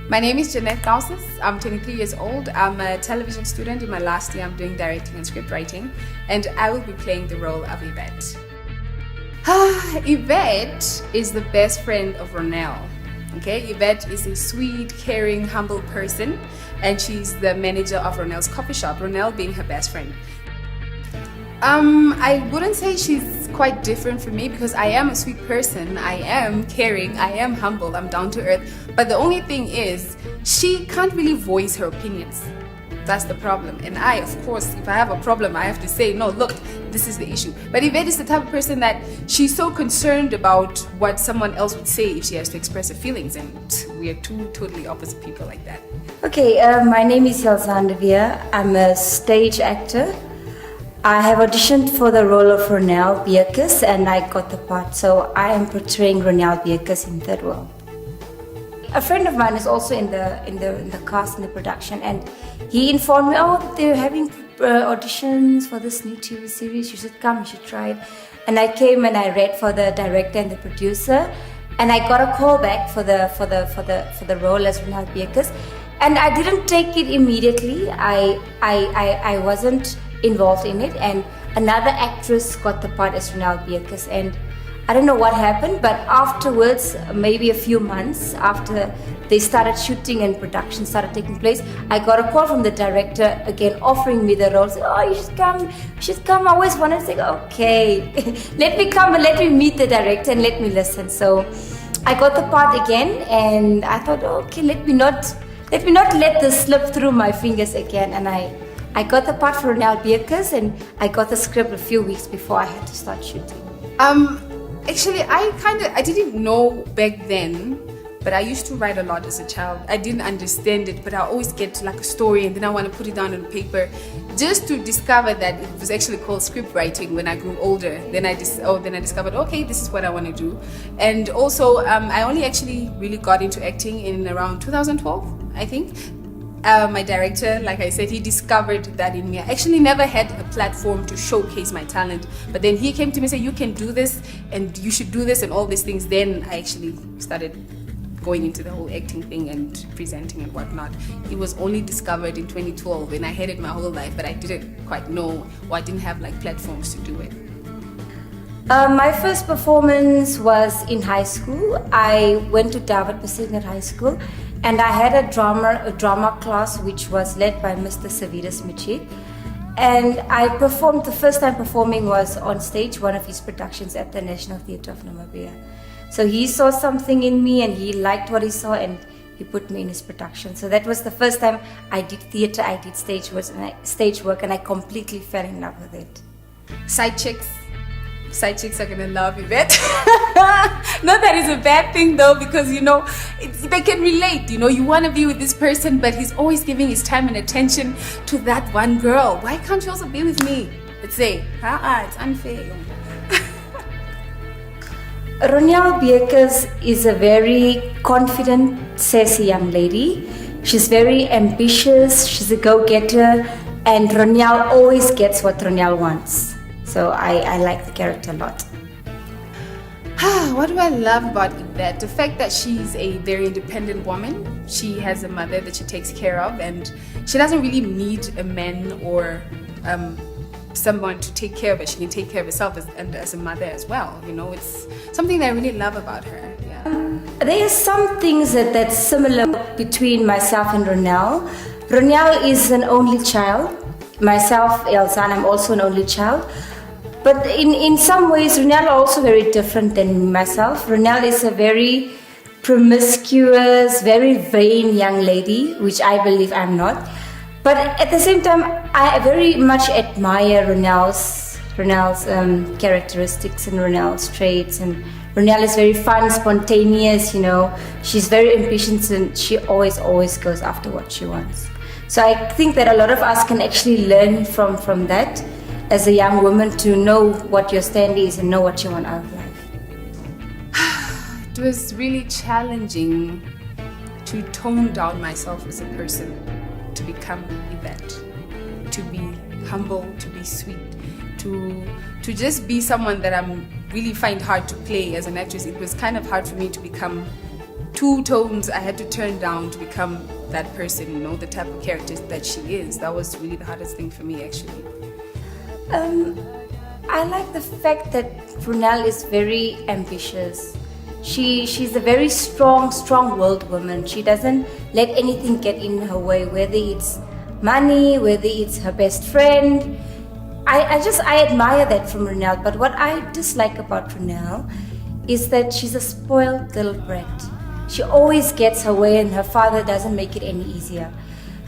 My name is Janneth. I'm 23 years old. I'm a television student. In my last year, I'm doing directing and script writing, and I will be playing the role of Yvette. Yvette is the best friend of Ronel. Okay, Yvette is a sweet, caring, humble person, and she's the manager of Ronel's coffee shop, Ronel being her best friend. I wouldn't say she's quite different from me because I am a sweet person, I am caring, I am humble, I'm down to earth. But the only thing is, she can't really voice her opinions. That's the problem. And I, of course, if I have a problem, I have to say, no, look, this is the issue. But Yvette is the type of person that she's so concerned about what someone else would say if she has to express her feelings. And we are two totally opposite people like that. Okay, my name is Elzan. I'm a stage actor. I have auditioned for the role of Ronel Beerkus and I got the part. So I am portraying Ronel Beerkus in Third World. A friend of mine is also in the cast, in the production, and he informed me, oh, they're having auditions for this new TV series. You should come, you should try it. And I came and I read for the director and the producer, and I got a call back for the role as Ronel Beerkus. And I didn't take it immediately. I wasn't involved in it, and another actress got the part as Ronel Beerkus, and I don't know what happened, but afterwards, maybe a few months after they started shooting and production started taking place, I got a call from the director again offering me the role. Said, oh, you should come. I always wanted to say, okay, let me come and let me meet the director and let me listen. So I got the part again, and I thought, okay, let me not let this slip through my fingers again. And I got the part for Ronel Beerkus, and I got the script a few weeks before I had to start shooting. Actually, I didn't know back then, but I used to write a lot as a child. I didn't understand it, but I always get like a story and then I want to put it down on paper just to discover that it was actually called script writing when I grew older. Then I discovered, okay, this is what I want to do. And also, I only actually really got into acting in around 2012, I think. My director, like I said, he discovered that in me. I actually never had a platform to showcase my talent, but then he came to me and said, you can do this and you should do this and all these things. Then I actually started going into the whole acting thing and presenting and whatnot. It was only discovered in 2012, and I had it my whole life, but I didn't quite know, or I didn't have like platforms to do it. My first performance was in high school. I went to David Pacific High School, and I had a drama class which was led by Mr. Savidas Michi. And I performed, the first time performing was on stage, one of his productions at the National Theatre of Namibia. So he saw something in me and he liked what he saw and he put me in his production. So that was the first time I did theatre, I did stage work, and I completely fell in love with it. Side chicks are gonna love Yvette. Not that it's a bad thing though, because they can relate. You want to be with this person, but he's always giving his time and attention to that one girl. Why can't you also be with me? Let's say, it's unfair. Ronel Beerkus is a very confident, sassy young lady. She's very ambitious. She's a go-getter, and Ronel always gets what Ronel wants. So I like the character a lot. What do I love about Yvette? The fact that she's a very independent woman. She has a mother that she takes care of, and she doesn't really need a man or someone to take care of her. She can take care of herself as a mother as well. It's something that I really love about her. Yeah. There are some things that's similar between myself and Ronel. Ronel is an only child. Myself, Elzan, I'm also an only child. But in some ways, Ronel also very different than myself. Ronel is a very promiscuous, very vain young lady, which I believe I'm not. But at the same time, I very much admire Ronel's characteristics and Ronel's traits. And Ronel is very fun, spontaneous, She's very ambitious and she always goes after what she wants. So I think that a lot of us can actually learn from that as a young woman, to know what your stand is and know what you want out of life. It was really challenging to tone down myself as a person, to become Yvette, to be humble, to be sweet, to just be someone that I'm really find hard to play as an actress. It was kind of hard for me to become two tones I had to turn down to become that person, you know, the type of character that she is. That was really the hardest thing for me, actually. I like the fact that Ronelle is very ambitious. She's a very strong-willed woman. She doesn't let anything get in her way, whether it's money, whether it's her best friend. I admire that from Ronelle. But what I dislike about Ronelle is that she's a spoiled little brat. She always gets her way, and her father doesn't make it any easier.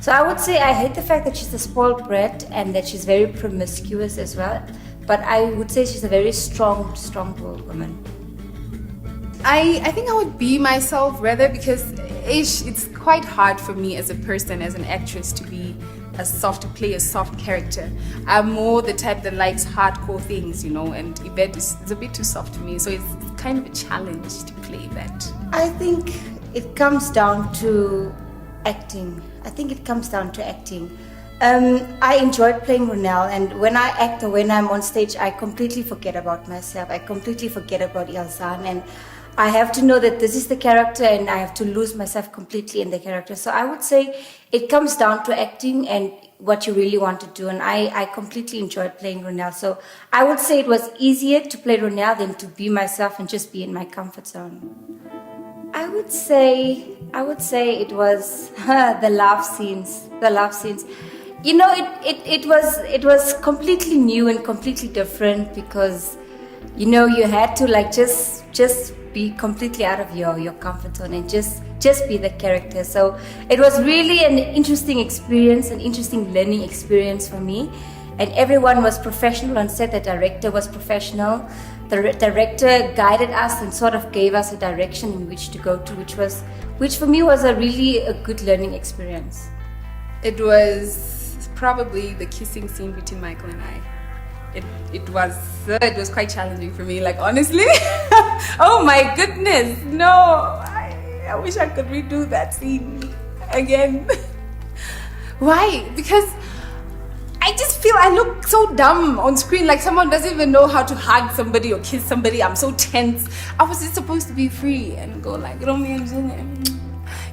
So I would say I hate the fact that she's a spoiled brat and that she's very promiscuous as well. But I would say she's a very strong-willed woman. I think I would be myself rather, because it's quite hard for me as a person, as an actress, to play a soft character. I'm more the type that likes hardcore things, you know, and Yvette is a bit too soft to me, so it's kind of a challenge to play that. I think it comes down to acting. I enjoyed playing Ronelle, and when I act or when I'm on stage, I completely forget about myself. I completely forget about Elzan, and I have to know that this is the character, and I have to lose myself completely in the character. So I would say it comes down to acting and what you really want to do, and I completely enjoyed playing Ronelle. So I would say it was easier to play Ronelle than to be myself and just be in my comfort zone. I would say it was the love scenes. You know, it was completely new and completely different, because, you know, you had to like just be completely out of your comfort zone and just be the character. So it was really an interesting experience, an interesting learning experience for me. And everyone was professional on set. The director was professional. The director guided us and sort of gave us a direction in which to go to, which for me was a good learning experience. It was probably the kissing scene between Michael and I. It was quite challenging for me, like, honestly. Oh my goodness, no, I wish I could redo that scene again. Why? Because I just feel I look so dumb on screen, like someone doesn't even know how to hug somebody or kiss somebody. I'm so tense. I was just supposed to be free and go like Romeo and Janneth,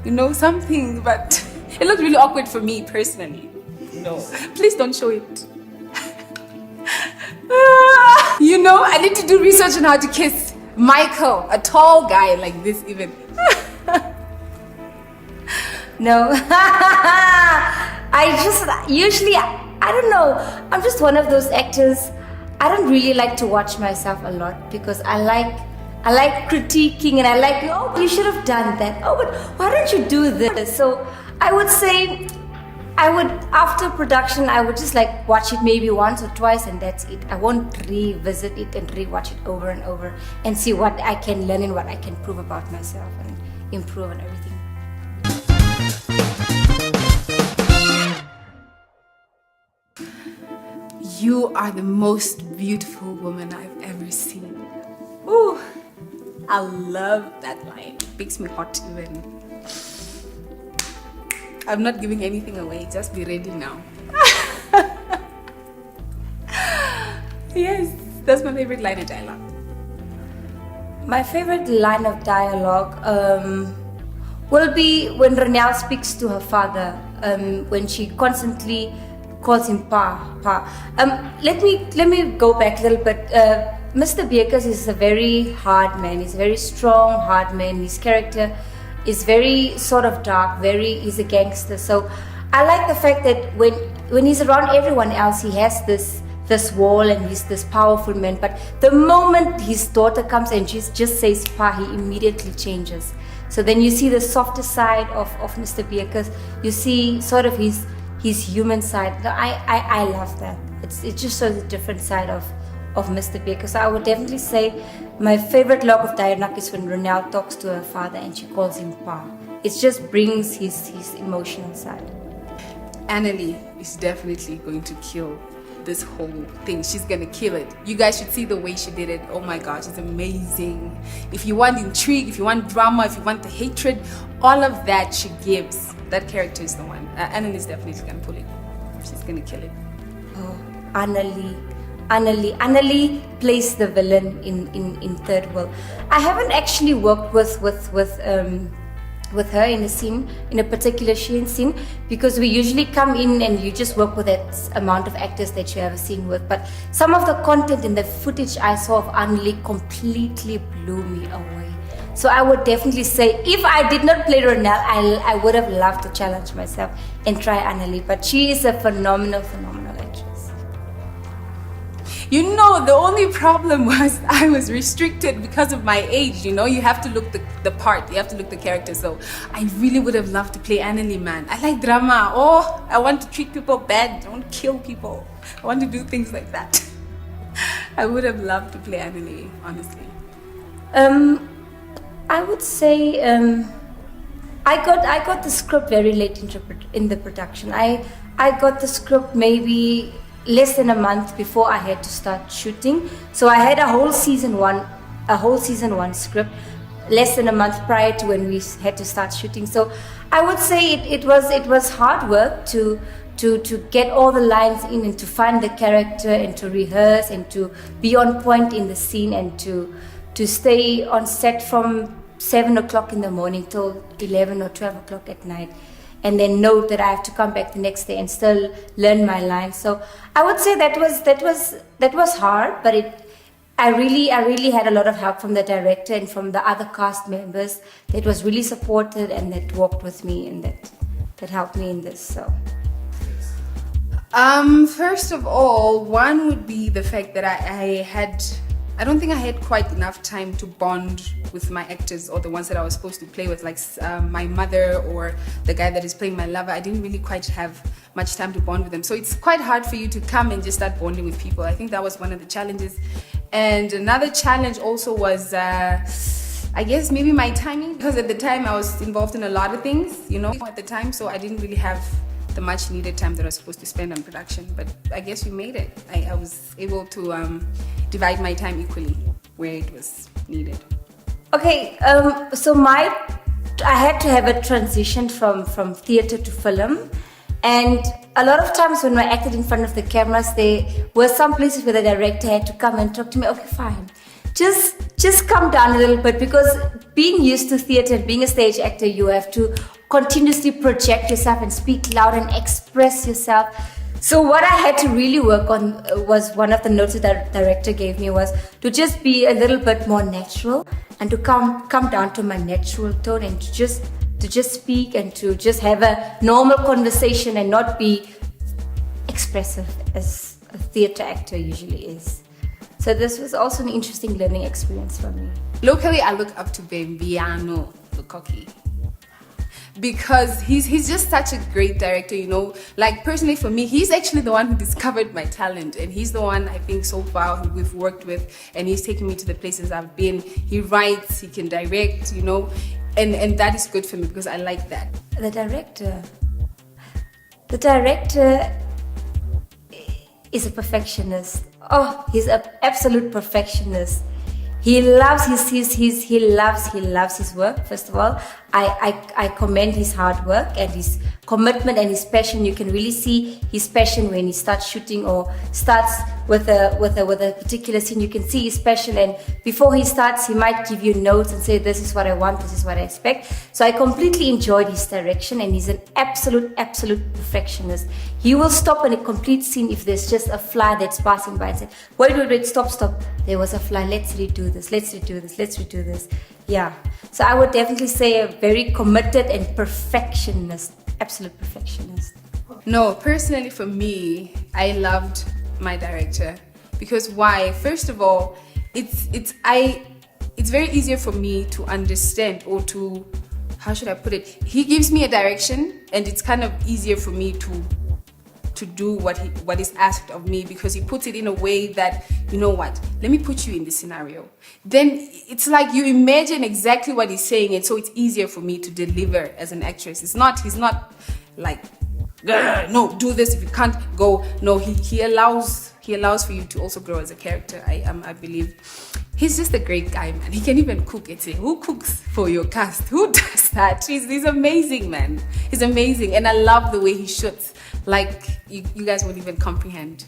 you know, something, but it looked really awkward for me personally. No, please don't show it. You know, I need to do research on how to kiss Michael, a tall guy like this even. No. I don't know, I'm just one of those actors. I don't really like to watch myself a lot, because I like critiquing, and I like, oh, you should have done that. Oh, but why don't you do this? So I would say, after production, I would just like watch it maybe once or twice, and that's it. I won't revisit it and rewatch it over and over and see what I can learn and what I can prove about myself and improve on everything. You are the most beautiful woman I've ever seen. Ooh, I love that line. It makes me hot even. I'm not giving anything away, just be ready now. Yes, that's my favorite line of dialogue. My favorite line of dialogue will be when Ronelle speaks to her father, when she constantly calls him Pa. Let me go back a little bit. Mr. Beekers is a very hard man. He's a very strong, hard man. His character is very sort of dark, he's a gangster. So I like the fact that when he's around everyone else, he has this wall and he's this powerful man. But the moment his daughter comes and she just says Pa, he immediately changes. So then you see the softer side of Mr. Beekers. You see sort of his human side. I love that. It just shows a different side of Mr. Beekers. So I would definitely say my favorite log of dialogue is when Ronelle talks to her father and she calls him Pa. It just brings his emotional side. Annalie is definitely going to kill this whole thing. She's gonna kill it. You guys should see the way she did it. Oh my gosh, it's amazing. If you want intrigue, if you want drama, if you want the hatred, all of that she gives. That character is the one. Annalie is definitely gonna pull it. She's gonna kill it. Oh, Annalie plays the villain in Third World. I haven't actually worked with with her in a scene, in a particular scene, because we usually come in and you just work with that amount of actors that you have a scene with. But some of the content in the footage I saw of Anneli completely blew me away. So I would definitely say, if I did not play Ronelle, I would have loved to challenge myself and try Anneli. But she is a phenomenal actress. You know, the only problem was I was restricted because of my age. You know, you have to look the part, you have to look the character. So I really would have loved to play Anneli, man. I like drama. Oh, I want to treat people bad. I want to kill people. I want to do things like that. I would have loved to play Anneli, honestly. I would say I got the script very late in the production. I got the script maybe less than a month before I had to start shooting. So I had a whole season one script less than a month prior to when we had to start shooting. So I would say it was hard work to get all the lines in and to find the character and to rehearse and to be on point in the scene and to stay on set from 7 o'clock in the morning till 11 or 12 o'clock at night, and then know that I have to come back the next day and still learn my lines. So I would say that was hard, but I really had a lot of help from the director and from the other cast members that was really supported and that walked with me and that helped me in this. So first of all, one would be the fact that I don't think I had quite enough time to bond with my actors or the ones that I was supposed to play with, like my mother or the guy that is playing my lover. I didn't really quite have much time to bond with them. So it's quite hard for you to come and just start bonding with people. I think that was one of the challenges. And another challenge also was, I guess maybe my timing, because at the time I was involved in a lot of things, you know, at the time. So I didn't really have the much needed time that I was supposed to spend on production. But I guess we made it. I was able to divide my time equally where it was needed. Okay, so I had to have a transition from theater to film, and a lot of times when I acted in front of the cameras, there were some places where the director had to come and talk to me. Okay, fine, just come down a little bit, because being used to theater, being a stage actor, you have to continuously project yourself and speak loud and express yourself. So what I had to really work on was, one of the notes that the director gave me was to just be a little bit more natural and to come down to my natural tone and to just speak and to just have a normal conversation and not be expressive as a theater actor usually is. So this was also an interesting learning experience for me. Locally, I look up to Bembiano Lukoki, because he's just such a great director, you know. Like, personally for me, he's actually the one who discovered my talent, and he's the one I think so far who we've worked with, and he's taken me to the places I've been. He writes, he can direct, you know, and that is good for me because I like that. The director is a perfectionist. Oh, he's an absolute perfectionist. He loves his work. First of all, I commend his hard work and his commitment and his passion. You can really see his passion when he starts shooting or starts with a particular scene. You can see his passion, and before he starts, he might give you notes and say, "This is what I want. This is what I expect." So I completely enjoyed his direction, and he's an absolute perfectionist. He will stop in a complete scene if there's just a fly that's passing by and say, "Wait, stop. There was a fly. Let's redo this. Yeah. So I would definitely say a very committed and perfectionist, absolute perfectionist. No, personally for me, I loved my director because why? First of all, it's very easier for me to understand, or to, how should I put it? He gives me a direction, and it's kind of easier for me to do what is asked of me, because he puts it in a way that, you know what, let me put you in this scenario. Then it's like you imagine exactly what he's saying, and so it's easier for me to deliver as an actress. He's not like, no, do this, if you can't go. No, he allows for you to also grow as a character. I believe he's just a great guy, man. He can even cook. It's who cooks for your cast? Who does that? He's amazing, man. He's amazing, and I love the way he shoots. Like, you guys won't even comprehend.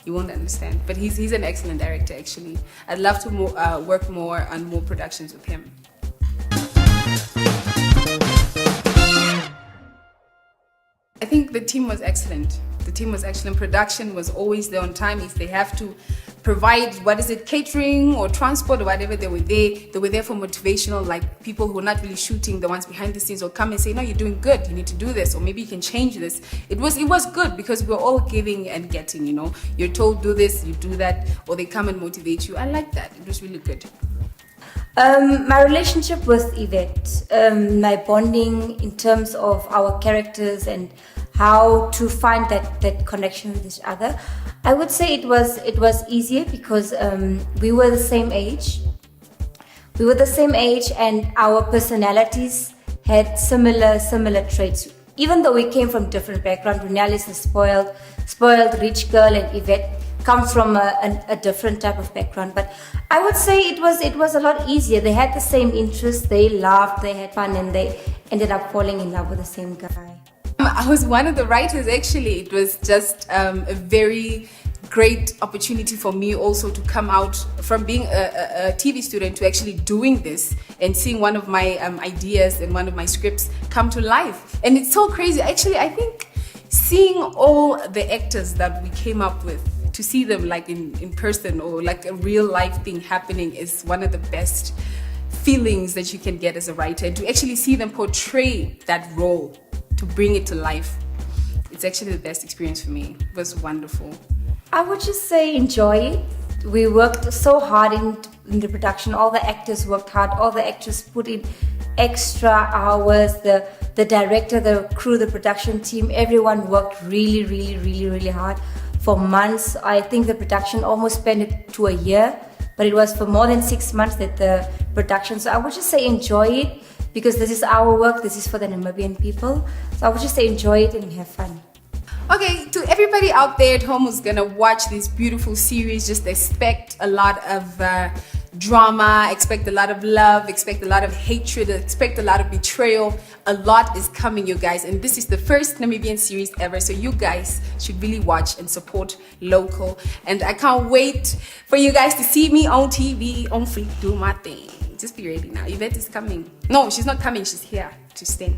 You won't understand. But he's an excellent director, actually. I'd love to work more on more productions with him. I think the team was excellent. The team was excellent. Production was always there on time. If they have to provide, catering or transport or whatever, they were there. They were there for motivational, like people who are not really shooting, the ones behind the scenes, will come and say, no, you're doing good, you need to do this, or maybe you can change this. It was good because we're all giving and getting, You're told do this, you do that, or they come and motivate you. I like that. It was really good. My relationship with Yvette, my bonding in terms of our characters and how to find that connection with each other, I would say it was easier because we were the same age. We were the same age and our personalities had similar traits. Even though we came from different backgrounds, Ronelle is a spoiled rich girl, and Yvette comes from a different type of background. But I would say it was a lot easier. They had the same interests, they laughed, they had fun, and they ended up falling in love with the same guy. I was one of the writers, actually. It was just a very great opportunity for me also to come out from being a TV student to actually doing this and seeing one of my ideas and one of my scripts come to life. And it's so crazy. Actually, I think seeing all the actors that we came up with, to see them like in person or like a real life thing happening, is one of the best feelings that you can get as a writer. And to actually see them portray that role, to bring it to life, it's actually the best experience for me. It was wonderful. I would just say enjoy it. We worked so hard in the production. All the actors worked hard. All the actors put in extra hours. The director, the crew, the production team, everyone worked really hard for months. I think the production almost spent it to a year, but it was for more than 6 months that the production. So I would just say enjoy it, because this is our work. This is for the Namibian people. So I would just say enjoy it and have fun. Okay, to everybody out there at home who's gonna watch this beautiful series, just expect a lot of drama, expect a lot of love, expect a lot of hatred, expect a lot of betrayal. A lot is coming, you guys, and this is the first Namibian series ever, so you guys should really watch and support local. And I can't wait for you guys to see me on TV, on Fleek, do my thing. Just be ready now. Yvette is coming. No, she's not coming, she's here to stay.